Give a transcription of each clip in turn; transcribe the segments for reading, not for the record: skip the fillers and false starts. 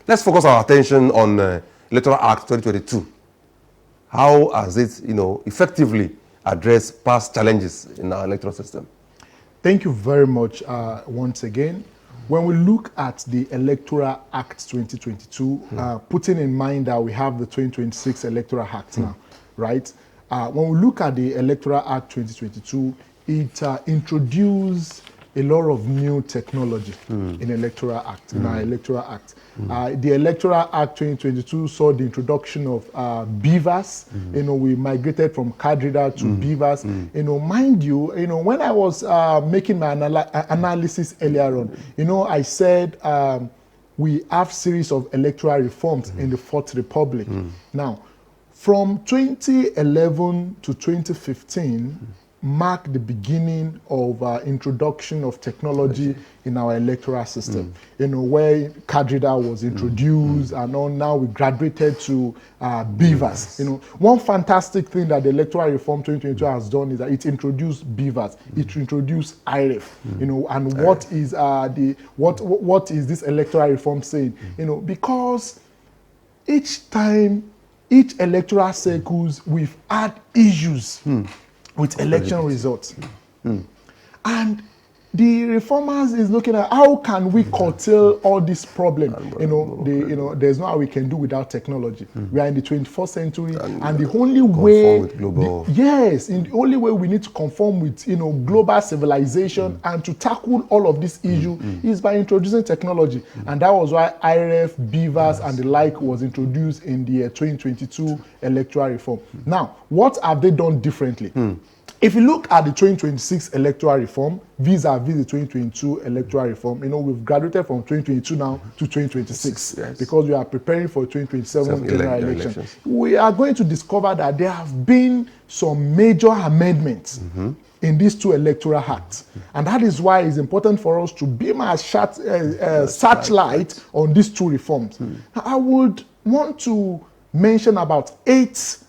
let's focus our attention on Electoral Act 2022. How has it, effectively addressed past challenges in our electoral system? Thank you very much once again. When we look at the Electoral Act 2022, putting in mind that we have the 2026 Electoral Act now, right? When we look at the Electoral Act 2022, it introduced a lot of new technology in Electoral Act, in our Electoral Act. The Electoral Act 2022 saw the introduction of beavers. We migrated from card reader to beavers. Mind you, when I was making my analysis earlier on, I said we have series of electoral reforms in the Fourth Republic. Now, from 2011 to 2015, marked the beginning of introduction of technology in our electoral system. Where card reader was introduced, and now we graduated to beavers. One fantastic thing that the Electoral Reform 2022 has done is that it introduced beavers. It introduced IREF. And what is what is this electoral reform saying? Because each time, each electoral cycles, we've had issues with election results. And the reformers is looking at how can we curtail all this problem. There's no how we can do without technology. We are in the 21st century, and the only way, the only way we need to conform with global civilization and to tackle all of this issue is by introducing technology. And that was why IRF, beavers, and the like was introduced in the 2022 electoral reform. Now, what have they done differently? If you look at the 2026 electoral reform vis-a-vis the 2022 electoral reform, we've graduated from 2022 now to 2026 because we are preparing for 2027 general elections. We are going to discover that there have been some major amendments in these two electoral acts. And that is why it's important for us to beam our searchlight on these two reforms. I would want to mention about 8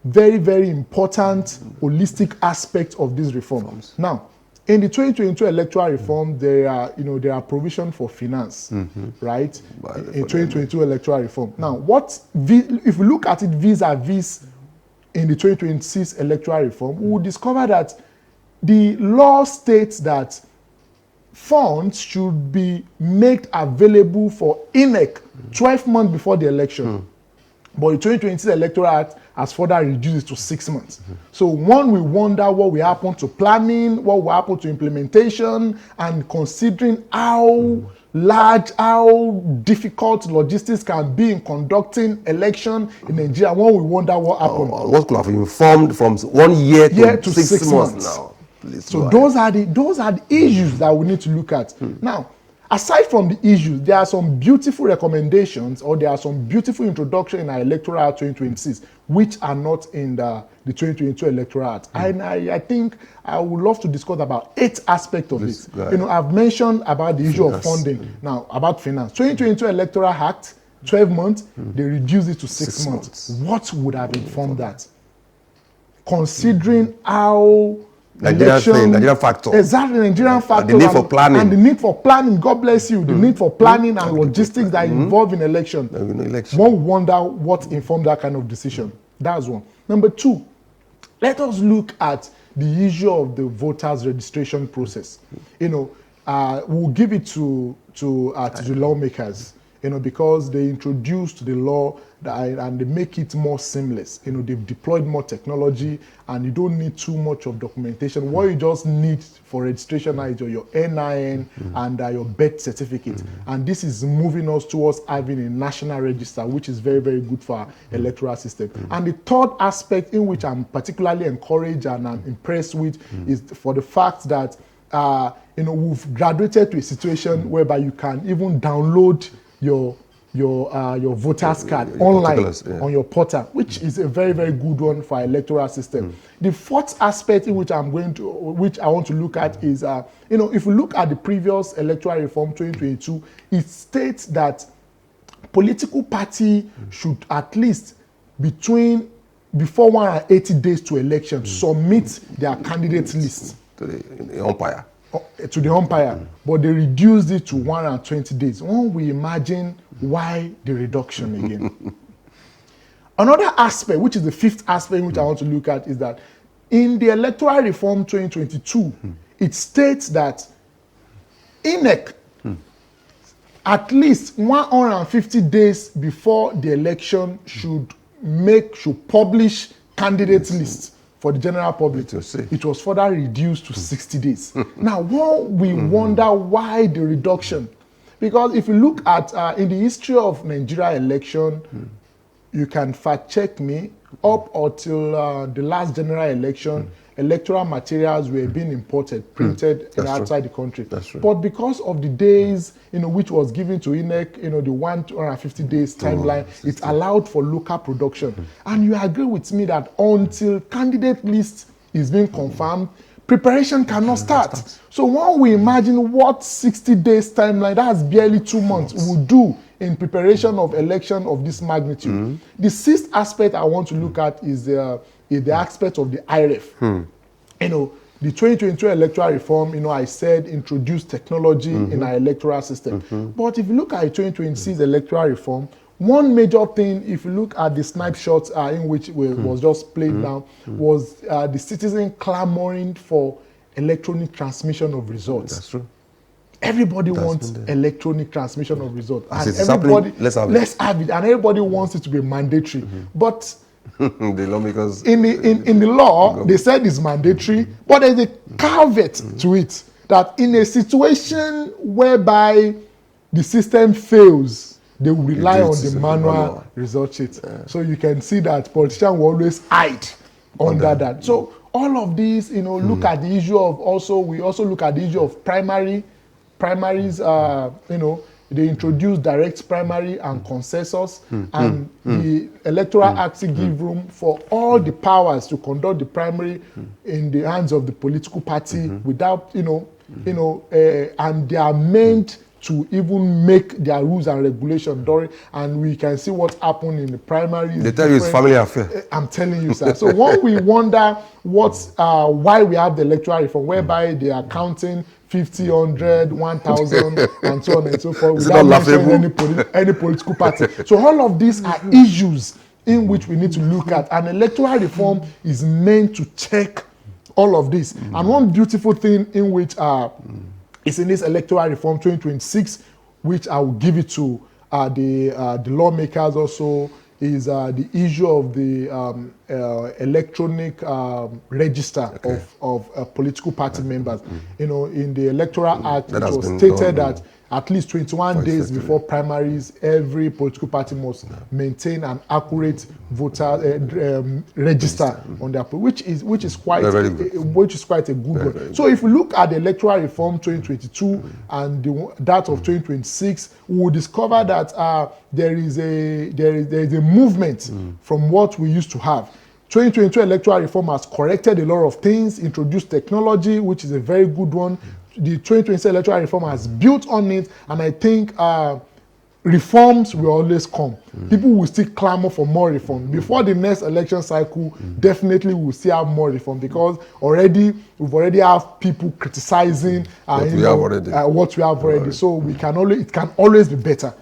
very, very important holistic aspects of these reforms. Now, in the 2022 electoral reform, there are provision for finance, right? In 2022 electoral reform. Now, if we look at it vis-a-vis in the 2026 electoral reform, we will discover that the law states that funds should be made available for INEC 12 months before the election. But the 2026 Electoral Act has further reduced it to 6 months. So one will wonder what will happen to planning, what will happen to implementation, and considering how large, how difficult logistics can be in conducting election in Nigeria, one will wonder what happened. What could have informed from 1 year to 6 months now. So those are the issues that we need to look at. Now, aside from the issues, there are some beautiful recommendations, or there are some beautiful introduction in our Electoral Act 2026, which are not in the 2022 Electoral Act. And I think I would love to discuss about 8 aspects of this. I've mentioned about the issue of funding. Now, about finance. 2022 Electoral Act, 12 months, they reduced it to 6 months. What would have informed that? Considering how Nigerian factor. Exactly, Nigerian factor. The need for planning. And the need for planning, God bless you, the need for planning and logistics that involve in election. One wonder what informed that kind of decision. That's one. Number 2, let us look at the issue of the voters' registration process. We'll give it to the lawmakers, because they introduced the law and they make it more seamless. They've deployed more technology, and you don't need too much of documentation. What you just need for registration is your NIN and your birth certificate. And this is moving us towards having a national register, which is very, very good for our electoral system. And the third aspect in which I'm particularly encouraged and I'm impressed with is for the fact that we've graduated to a situation whereby you can even download your voter's card online on your portal, which is a very, very good one for our electoral system. The fourth aspect in which I want to look at is, if we look at the previous electoral reform 2022, it states that political party should at least before 180 days to election submit their candidate list to the umpire. to the umpire, but they reduced it to 120 days. When we imagine why the reduction again. Another aspect, which is the fifth aspect which I want to look at, is that in the Electoral Reform 2022, it states that INEC, at least 150 days before the election, should publish candidate lists for the general public. It was further reduced to 60 days. Now, we wonder why the reduction. Because if you look at in the history of Nigeria election, you can fact check me, up until the last general election, electoral materials were being imported, printed outside the country. But because of the days, which was given to INEC, the 150 days timeline, it allowed for local production. And you agree with me that until candidate list is being confirmed, preparation cannot start. So when we imagine what 60 days timeline, that's barely 2 months, will do in preparation of election of this magnitude. The sixth aspect I want to look at is the aspect of the IREF. The 2022 electoral reform, I said, introduced technology in our electoral system. But if you look at the 2026 electoral reform, one major thing, if you look at the snapshots in which was just played now, was the citizen clamoring for electronic transmission of results. That's true. Everybody wants electronic transmission of results. And everybody, let's have it. And everybody wants it to be mandatory. But the lawmakers in the law, they said it's mandatory, but there's a caveat to it, that in a situation whereby the system fails, they will rely on the manual result sheet. So you can see that politicians will always hide under that. So all of these, look at the issue of we also look at the issue of primaries, they introduced direct primary and consensus, and the Electoral Act give room for all the powers to conduct the primary in the hands of the political party without, and they are meant to even make their rules and regulations during, and we can see what happened in the primaries. They tell you it's family affair. I'm telling you, sir. So when we wonder why we have the electoral reform, whereby they are counting 50, 100, 1,000, and so on and so forth, without mentioning any political party. So all of these are issues in which we need to look at, and electoral reform is meant to check all of this. And one beautiful thing in which is in this electoral reform 2026, which I will give it to the lawmakers also, is the issue of the electronic register of political party members. In the Electoral Act, it was stated that at least 21 days before primaries, every political party must maintain an accurate voter register on their, which is quite a good one. So if we look at the electoral reform 2022 and that of 2026, we will discover that there is a movement from what we used to have. 2022 electoral reform has corrected a lot of things, introduced technology, which is a very good one. The 2020 electoral reform has built on it, and I think reforms will always come. People will still clamor for more reform. Before the next election cycle, definitely we'll still have more reform, because we've already have people criticizing what we have already. So it can always be better.